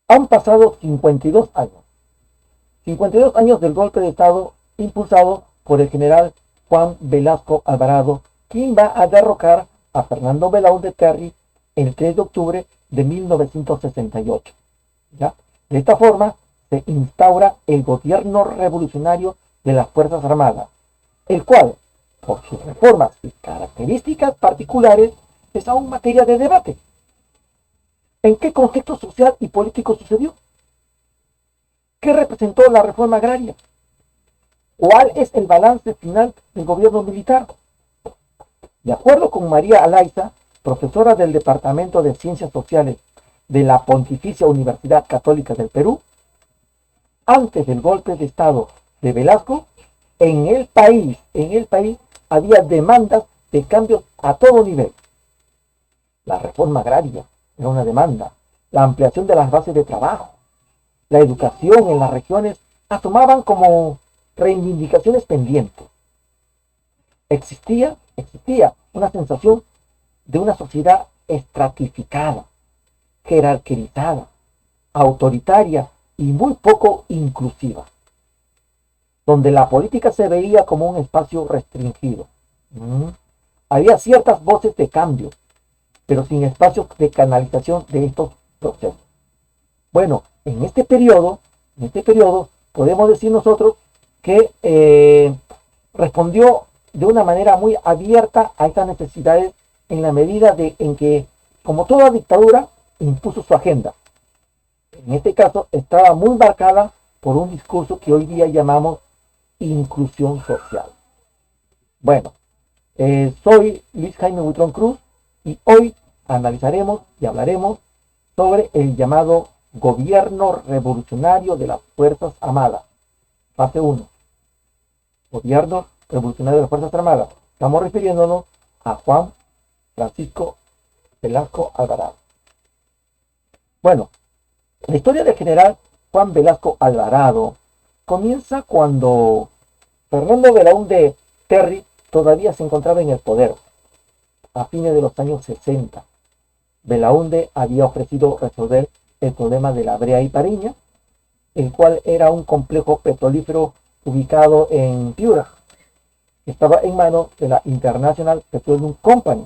Han pasado 52 años. 52 años del golpe de Estado impulsado por el general Juan Velasco Alvarado, quien va a derrocar a Fernando Belaúnde Terry el 3 de octubre de 1968. ¿Ya? De esta forma se instaura el gobierno revolucionario de las Fuerzas Armadas, el cual, por sus reformas y características particulares, es aún materia de debate. ¿En qué contexto social y político sucedió? ¿Qué representó la reforma agraria? ¿Cuál es el balance final del gobierno militar? De acuerdo con María Alaiza, profesora del Departamento de Ciencias Sociales de la Pontificia Universidad Católica del Perú, antes del golpe de Estado de Velasco, en el país había demandas de cambios a todo nivel. La reforma agraria era una demanda, la ampliación de las bases de trabajo, la educación en las regiones asomaban como reivindicaciones pendientes. Existía una sensación de una sociedad estratificada, jerarquizada, autoritaria y muy poco inclusiva, donde la política se veía como un espacio restringido. Había ciertas voces de cambio, pero sin espacios de canalización de estos procesos. Bueno, en este periodo podemos decir nosotros que respondió de una manera muy abierta a estas necesidades en la medida en que, como toda dictadura, impuso su agenda. En este caso, estaba muy marcada por un discurso que hoy día llamamos inclusión social. Bueno, soy Luis Jaime Buitrón Cruz y hoy analizaremos y hablaremos sobre el llamado Gobierno Revolucionario de las Fuerzas Armadas. Fase 1. Gobierno Revolucionario de las Fuerzas Armadas. Estamos refiriéndonos a Juan Francisco Velasco Alvarado. Bueno, la historia del general Juan Velasco Alvarado comienza cuando Fernando Belaúnde Terry todavía se encontraba en el poder. A fines de los años 60, Belaúnde había ofrecido resolver el problema de la Brea y Pariña, el cual era un complejo petrolífero ubicado en Piura. Estaba en manos de la International Petroleum Company.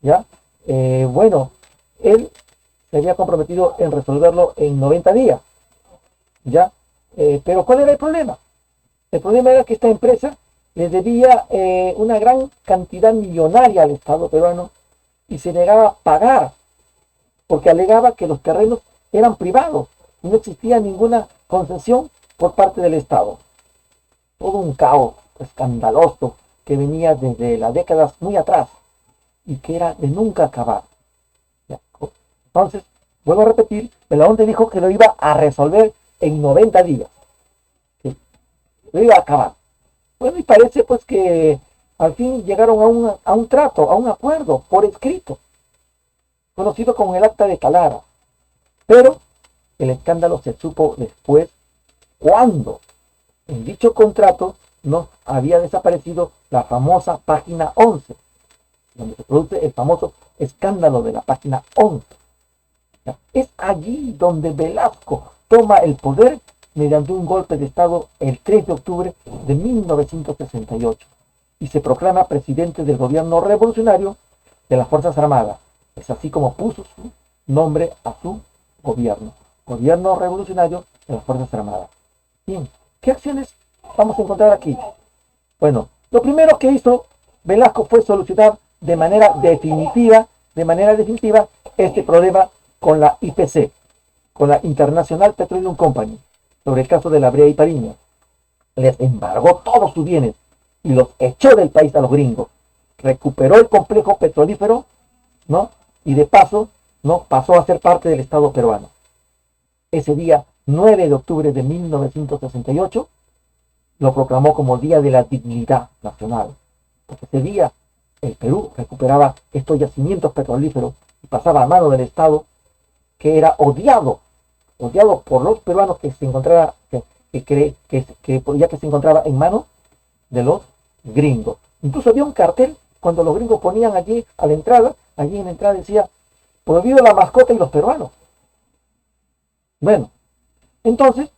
¿Ya? Bueno, él se había comprometido en resolverlo en 90 días. ¿Ya? Pero ¿cuál era el problema? El problema era que esta empresa le debía una gran cantidad millonaria al Estado peruano y se negaba a pagar porque alegaba que los terrenos eran privados y no existía ninguna concesión por parte del Estado. Todo un caos escandaloso que venía desde las décadas muy atrás y que era de nunca acabar. ¿Ya? Entonces, vuelvo a repetir, Belaúnde dijo que lo iba a resolver en 90 días. ¿Sí? Lo iba a acabar. Bueno, y parece pues que al fin llegaron a un trato, a un acuerdo por escrito, conocido como el Acta de Talara. Pero el escándalo se supo después cuando en dicho contrato no había desaparecido la famosa página 11, donde se produce el famoso escándalo de la página 11. Es allí donde Velasco toma el poder mediante un golpe de Estado el 3 de octubre de 1968 y se proclama presidente del gobierno revolucionario de las Fuerzas Armadas. Es así como puso su nombre a su gobierno revolucionario de las Fuerzas Armadas. Bien, ¿qué acciones vamos a encontrar aquí? Bueno, lo primero que hizo Velasco fue solucionar de manera definitiva este problema con la IPC, con la International Petroleum Company, sobre el caso de la Brea y Pariña. Les embargó todos sus bienes y los echó del país a los gringos. Recuperó el complejo petrolífero, ¿no? Y de paso, ¿no? Pasó a ser parte del Estado peruano. Ese día, 9 de octubre de 1968, lo proclamó como Día de la Dignidad Nacional. Porque ese día el Perú recuperaba estos yacimientos petrolíferos y pasaba a mano del Estado, que era odiado por los peruanos que se encontraba, ya que se encontraba en manos de los gringos. Incluso había un cartel cuando los gringos ponían allí a la entrada, allí en la entrada decía, prohibido la mascota y los peruanos. Bueno, entonces,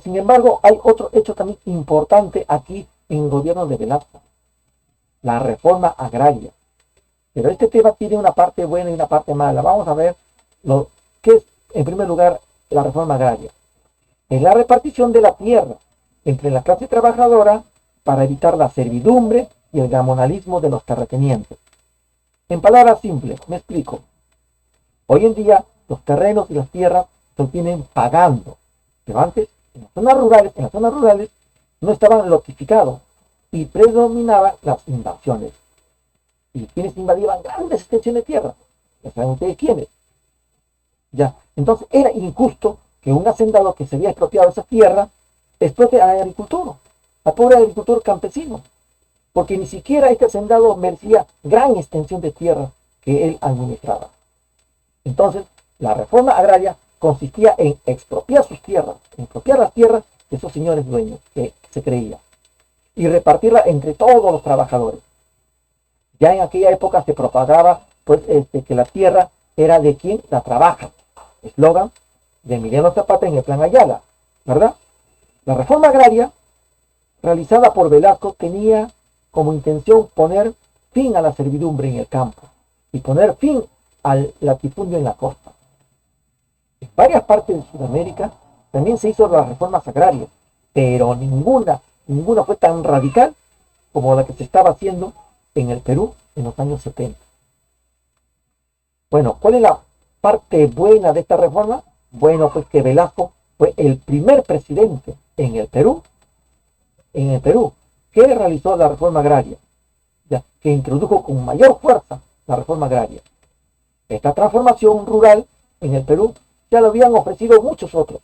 sin embargo, hay otro hecho también importante aquí en el gobierno de Velasco, la reforma agraria. Pero este tema tiene una parte buena y una parte mala. Vamos a ver lo que es, en primer lugar, la reforma agraria. Es la repartición de la tierra entre la clase trabajadora para evitar la servidumbre y el gamonalismo de los terratenientes. En palabras simples, me explico. Hoy en día los terrenos y las tierras se obtienen pagando, pero antes en las zonas rurales no estaban lotificados y predominaban las invasiones. Y quienes invadían grandes extensiones de tierra, ya saben ustedes quiénes. Ya, entonces era injusto que un hacendado que se había expropiado esa tierra explote al agricultor, al pobre agricultor campesino, porque ni siquiera este hacendado merecía gran extensión de tierra que él administraba. Entonces, la reforma agraria consistía en expropiar sus tierras, expropiar las tierras de esos señores dueños que se creía, y repartirla entre todos los trabajadores. Ya en aquella época se propagaba pues, que la tierra era de quien la trabaja. Eslogan de Emiliano Zapata en el Plan Ayala, ¿verdad? La reforma agraria realizada por Velasco tenía como intención poner fin a la servidumbre en el campo y poner fin al latifundio en la costa. En varias partes de Sudamérica también se hizo las reformas agrarias, pero ninguna fue tan radical como la que se estaba haciendo en el Perú en los años 70. Bueno, ¿cuál es la parte buena de esta reforma? Bueno, pues que Velasco fue el primer presidente en el Perú, que realizó la reforma agraria, ya, que introdujo con mayor fuerza la reforma agraria. Esta transformación rural en el Perú ya lo habían ofrecido muchos otros,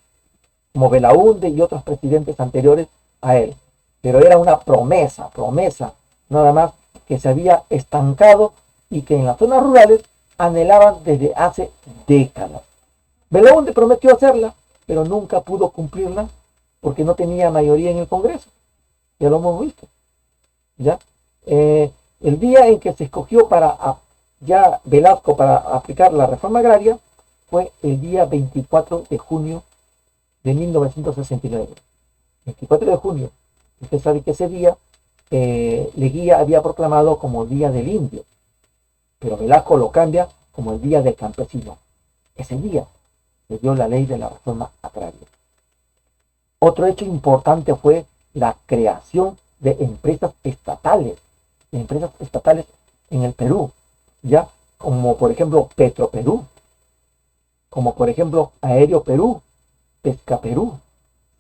como Belaúnde y otros presidentes anteriores a él, pero era una promesa, nada más, que se había estancado y que en las zonas rurales anhelaban desde hace décadas. Belaúnde prometió hacerla, pero nunca pudo cumplirla porque no tenía mayoría en el Congreso. Ya lo hemos visto. ¿Ya? El día en que se escogió para ya Velasco para aplicar la reforma agraria fue el día 24 de junio de 1969. 24 de junio. Usted sabe que ese día Leguía había proclamado como Día del Indio, pero Velasco lo cambia como el Día del Campesino. Ese día se dio la ley de la reforma agraria. Otro hecho importante fue la creación de empresas estatales en el Perú, ya como por ejemplo Petroperú, como por ejemplo Aéreo Perú, Pesca Perú,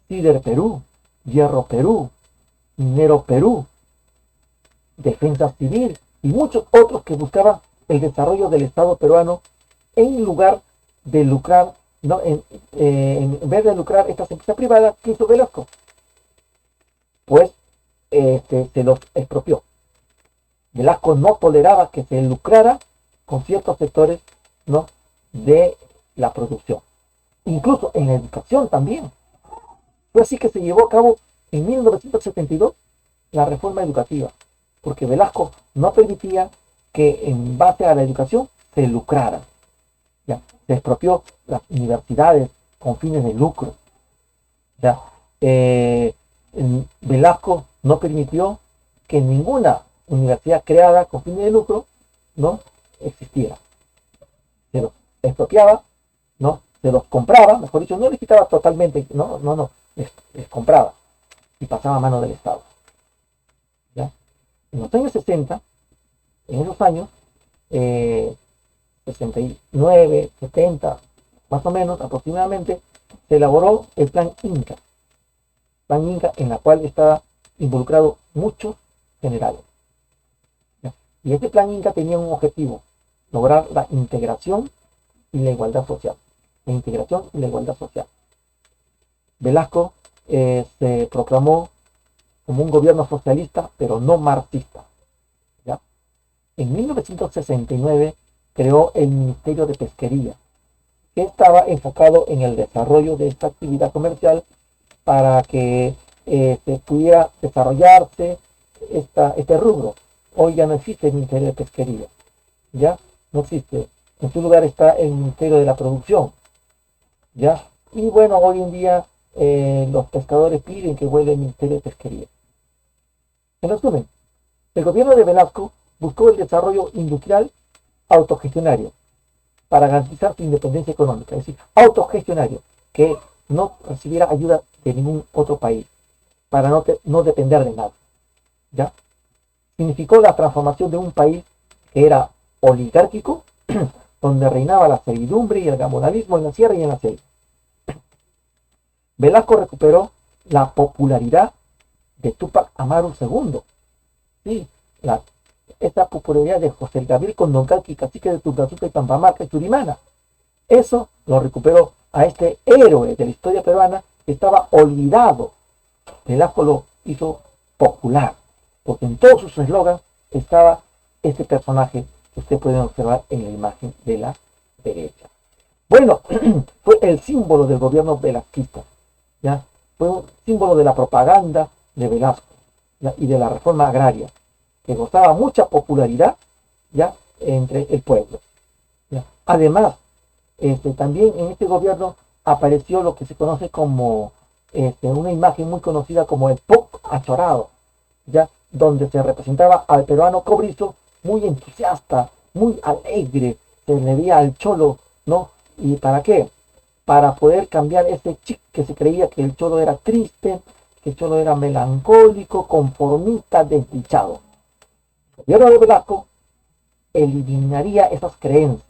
Cider Perú, Hierro Perú, Minero Perú, Defensa Civil y muchos otros que buscaban el desarrollo del Estado peruano en lugar de lucrar, ¿no? En vez de lucrar estas empresas privadas que hizo Velasco, pues se los expropió. Velasco no toleraba que se lucrara con ciertos sectores, ¿no? de la producción. Incluso en la educación también. Fue así que se llevó a cabo en 1972 la reforma educativa, porque Velasco no permitía que en base a la educación se lucrara. ¿Ya? Se expropió las universidades con fines de lucro. ¿Ya? Velasco no permitió que ninguna universidad creada con fines de lucro no existiera. Se los expropiaba, ¿no? Se los compraba, mejor dicho, no les quitaba totalmente, no, les compraba y pasaba a mano del Estado. ¿Ya? En los años 60, en esos años, 69, 70, más o menos, aproximadamente, se elaboró el Plan Inca. Plan Inca en la cual estaba involucrado muchos generales. ¿Ya? Y este Plan Inca tenía un objetivo, lograr la integración y la igualdad social. La integración y la igualdad social. Velasco se proclamó como un gobierno socialista, pero no marxista. ¿Ya? En 1969 creó el Ministerio de Pesquería, que estaba enfocado en el desarrollo de esta actividad comercial para que pudiera desarrollarse este rubro. Hoy ya no existe el Ministerio de Pesquería, ya no existe. En su lugar está el Ministerio de la Producción, ya Y bueno, hoy en día los pescadores piden que vuelva el Ministerio de Pesquería. En resumen, el gobierno de Velasco buscó el desarrollo industrial autogestionario para garantizar su independencia económica, es decir, autogestionario, que no recibiera ayuda de ningún otro país, para no depender de nada. ¿Ya? Significó la transformación de un país que era oligárquico, donde reinaba la servidumbre y el gamonalismo en la sierra y en la selva. Velasco recuperó la popularidad de Túpac Amaru II. Sí, esta popularidad de José Gabriel Condorcanqui, cacique de Tucasuca y Pampamarca y Turimana. Eso lo recuperó a este héroe de la historia peruana que estaba olvidado. Velasco lo hizo popular, porque en todos sus eslogans estaba este personaje que ustedes pueden observar en la imagen de la derecha. Bueno, fue el símbolo del gobierno velasquista, ¿ya? Fue un símbolo de la propaganda de Velasco, ¿ya? Y de la reforma agraria, que gozaba mucha popularidad, ¿ya? Entre el pueblo, ¿ya? Además, también en este gobierno apareció lo que se conoce como una imagen muy conocida como el POC achorado, ¿ya? Donde se representaba al peruano cobrizo muy entusiasta, muy alegre, se le veía al cholo, ¿no? ¿Y para qué? Para poder cambiar ese chip que se creía que el cholo era triste, que el cholo era melancólico, conformista, desdichado. El gobierno de Velasco eliminaría esas creencias,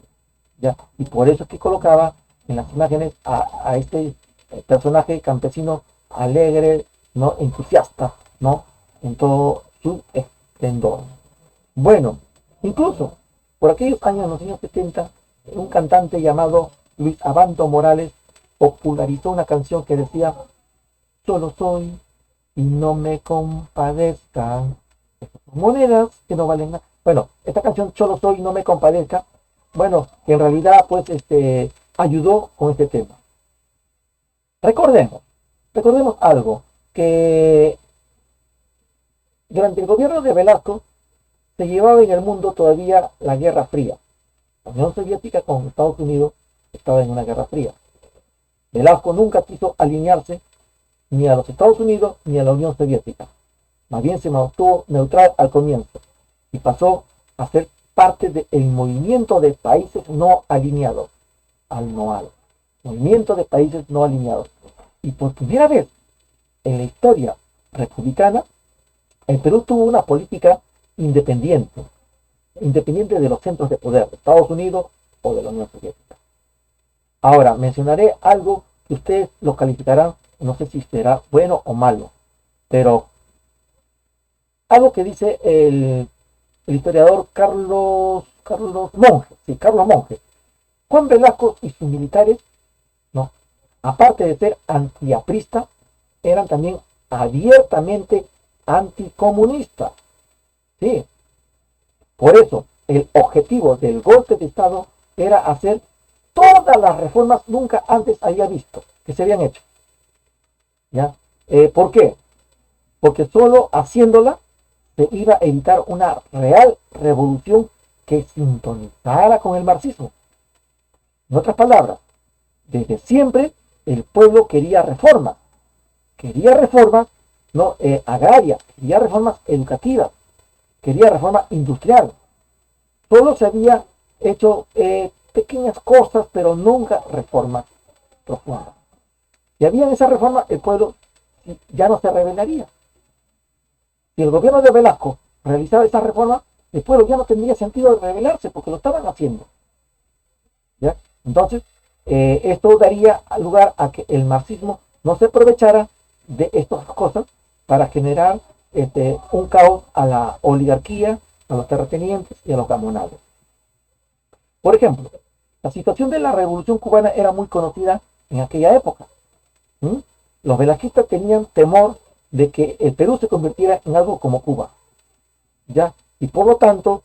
¿ya? Y por eso es que colocaba en las imágenes a este personaje campesino alegre, ¿no? Entusiasta, ¿no? En todo su esplendor. Bueno, incluso por aquellos años, en los años 70, un cantante llamado Luis Abanto Morales popularizó una canción que decía: solo soy y no me compadezcan monedas que no valen nada. Bueno, esta canción Solo soy y no me compadezca, bueno, que en realidad pues ayudó con este tema. Recordemos algo, que durante el gobierno de Velasco se llevaba en el mundo todavía la Guerra Fría. La Unión Soviética con Estados Unidos estaba en una Guerra Fría. Velasco nunca quiso alinearse ni a los Estados Unidos ni a la Unión Soviética. Más bien se mantuvo neutral al comienzo y pasó a ser parte del movimiento de países no alineados, al NOAL, movimiento de países no alineados. Y por primera vez en la historia republicana, el Perú tuvo una política independiente de los centros de poder de Estados Unidos o de la Unión Soviética. Ahora, mencionaré algo que ustedes lo calificarán, no sé si será bueno o malo, pero algo que dice el historiador Carlos Monge, sí, Carlos Monge. Juan Velasco y sus militares, ¿no? Aparte de ser antiapristas, eran también abiertamente anticomunistas. Sí. Por eso, el objetivo del golpe de Estado era hacer todas las reformas nunca antes había visto que se habían hecho. ¿Ya? ¿Por qué? Porque solo haciéndola se iba a evitar una real revolución que sintonizara con el marxismo. En otras palabras, desde siempre el pueblo quería reformas no agrarias, quería reformas educativas, quería reforma industrial. Solo se había hecho pequeñas cosas, pero nunca reformas profundas. Si había esa reforma, el pueblo ya no se rebelaría. Si el gobierno de Velasco realizaba esa reforma, el pueblo ya no tendría sentido de rebelarse porque lo estaban haciendo. ¿Ya? Entonces, esto daría lugar a que el marxismo no se aprovechara de estas cosas para generar un caos a la oligarquía, a los terratenientes y a los gamonados. Por ejemplo, la situación de la Revolución Cubana era muy conocida en aquella época. Los velasquistas tenían temor de que el Perú se convirtiera en algo como Cuba, ¿ya? Y por lo tanto,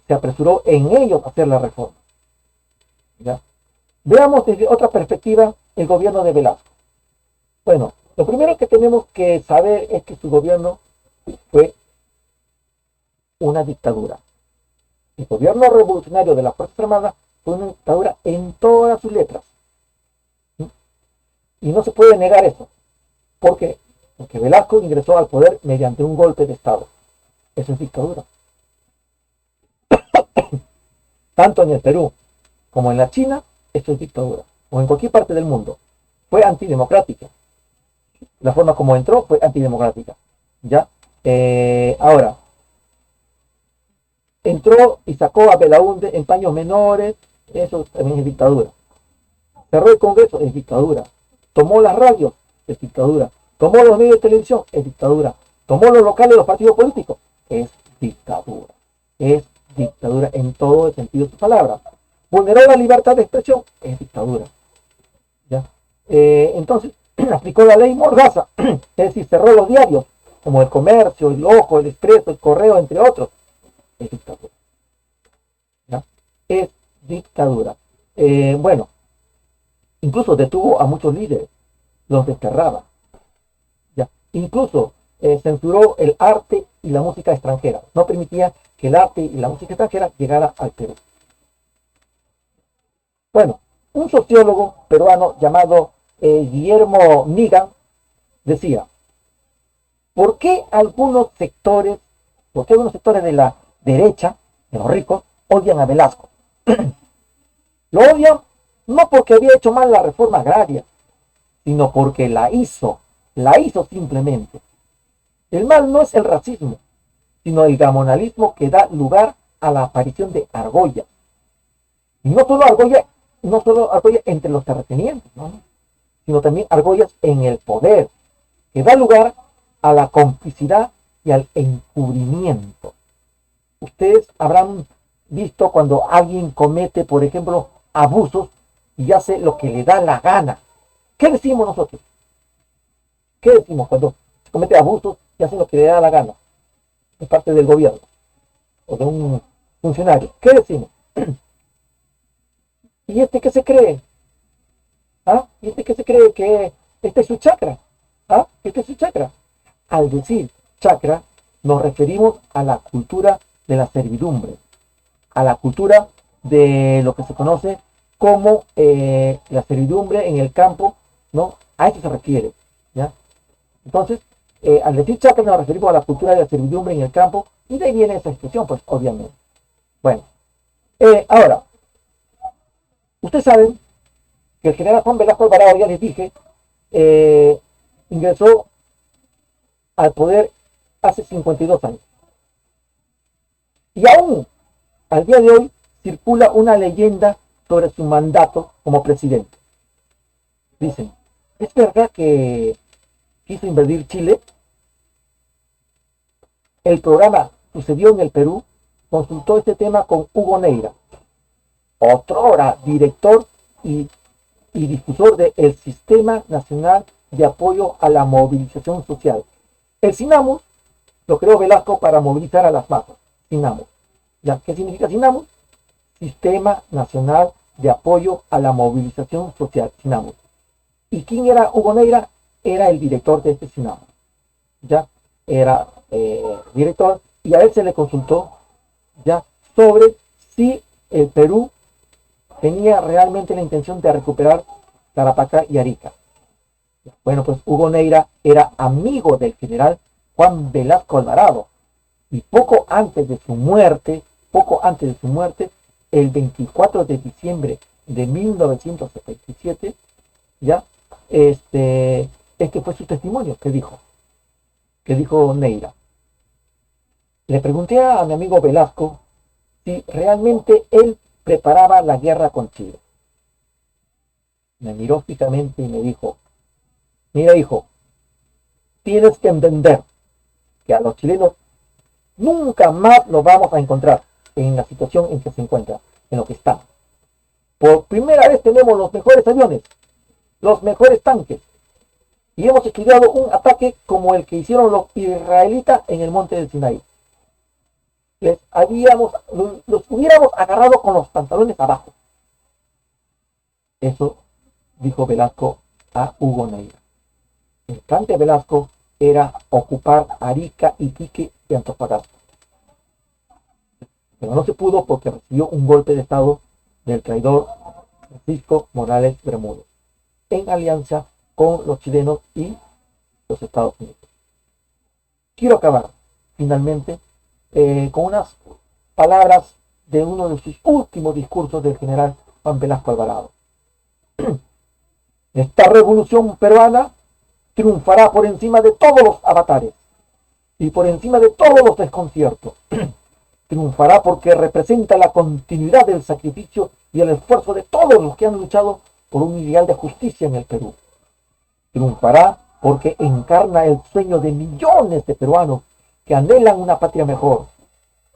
se apresuró en ellos a hacer la reforma, ¿ya? Veamos desde otra perspectiva el gobierno de Velasco. Bueno, lo primero que tenemos que saber es que su gobierno fue una dictadura. El gobierno revolucionario de las Fuerzas Armadas fue una dictadura en todas sus letras. Y no se puede negar eso. ¿Por qué? Porque Velasco ingresó al poder mediante un golpe de Estado. Eso es dictadura. Tanto en el Perú como en la China, esto es dictadura. O en cualquier parte del mundo. Fue antidemocrática. La forma como entró fue antidemocrática. ¿Ya? Ahora, entró y sacó a Belaúnde en paños menores, eso también es dictadura. Cerró el Congreso, es dictadura. Tomó las radios, es dictadura. Tomó los medios de televisión, es dictadura. Tomó los locales de los partidos políticos, es dictadura. Es dictadura en todo el sentido de su palabra. Vulneró la libertad de expresión, es dictadura. ¿Ya? Entonces, aplicó la ley Mordaza, es decir, cerró los diarios, como El Comercio, El Ojo, El Expreso, El Correo, entre otros. Es dictadura. ¿Ya? Es dictadura. Bueno, incluso detuvo a muchos líderes, los desterraba. ¿Ya? Incluso censuró el arte y la música extranjera. No permitía que el arte y la música extranjera llegara al Perú. Bueno, un sociólogo peruano llamado Guillermo Nigan decía, ¿por qué algunos sectores de la derecha, de los ricos, odian a Velasco? Lo odian no porque había hecho mal la reforma agraria, sino porque la hizo simplemente. El mal no es el racismo, sino el gamonalismo que da lugar a la aparición de argollas. Y no solo argollas entre los terratenientes, ¿no? Sino también argollas en el poder, que da lugar a la complicidad y al encubrimiento. Ustedes habrán visto cuando alguien comete, por ejemplo, abusos y hace lo que le da la gana. ¿Qué decimos nosotros? ¿Qué decimos cuando se comete abusos y hace lo que le da la gana? De parte del gobierno o de un funcionario. ¿Qué decimos? ¿Y este qué se cree? ¿Ah? ¿Y este qué se cree que este es su chakra? ¿Ah? Este es su chakra. Al decir chakra, nos referimos a la cultura de la servidumbre, a la cultura de lo que se conoce como la servidumbre en el campo, ¿no? A eso se refiere, ¿ya? Entonces, al decir chakra nos referimos a la cultura de la servidumbre en el campo, y de ahí viene esa expresión, pues, obviamente. Bueno, ahora, ustedes saben que el general Juan Velasco Alvarado, ya les dije, ingresó al poder hace 52 años. Y aún, al día de hoy, circula una leyenda sobre su mandato como presidente. Dicen, ¿es verdad que quiso invadir Chile? El programa Sucedió en el Perú consultó este tema con Hugo Neira, otrora director y difusor del Sistema Nacional de Apoyo a la Movilización Social. El SINAMUS lo creó Velasco para movilizar a las masas. SINAMUS. ¿Ya? ¿Qué significa SINAMUS? Sistema Nacional de Apoyo a la Movilización Social, SINAMUS. ¿Y quién era Hugo Neira? Era el director de este SINAMUS. ¿Ya? Era director, y a él se le consultó, ¿ya?, sobre si el Perú tenía realmente la intención de recuperar Tarapacá y Arica. Bueno, pues Hugo Neira era amigo del general Juan Velasco Alvarado, y poco antes de su muerte, el 24 de diciembre de 1977, ya, este fue su testimonio que dijo Neira. Le pregunté a mi amigo Velasco si realmente él preparaba la guerra con Chile. Me miró fijamente y me dijo, mira hijo, tienes que entender que a los chilenos nunca más los vamos a encontrar en la situación en que se encuentran, en lo que están. Por primera vez tenemos los mejores aviones, los mejores tanques, y hemos estudiado un ataque como el que hicieron los israelitas en el monte del Sinaí. Los hubiéramos agarrado con los pantalones abajo. Eso dijo Velasco a Hugo Neira. El plan de Velasco era ocupar Arica, Iquique y Antofagasta. Pero no se pudo porque recibió un golpe de estado del traidor Francisco Morales Bermúdez, en alianza con los chilenos y los Estados Unidos. Quiero acabar finalmente con unas palabras de uno de sus últimos discursos del general Juan Velasco Alvarado. Esta revolución peruana triunfará por encima de todos los avatares y por encima de todos los desconciertos. Triunfará porque representa la continuidad del sacrificio y el esfuerzo de todos los que han luchado por un ideal de justicia en el Perú. Triunfará porque encarna el sueño de millones de peruanos que anhelan una patria mejor.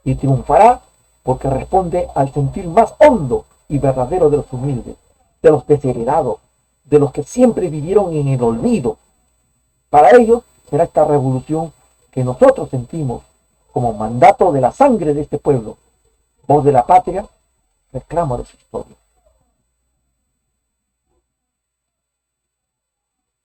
Y triunfará porque responde al sentir más hondo y verdadero de los humildes, de los desheredados, de los que siempre vivieron en el olvido. Para ellos será esta revolución que nosotros sentimos como mandato de la sangre de este pueblo, voz de la patria, reclamo de su historia.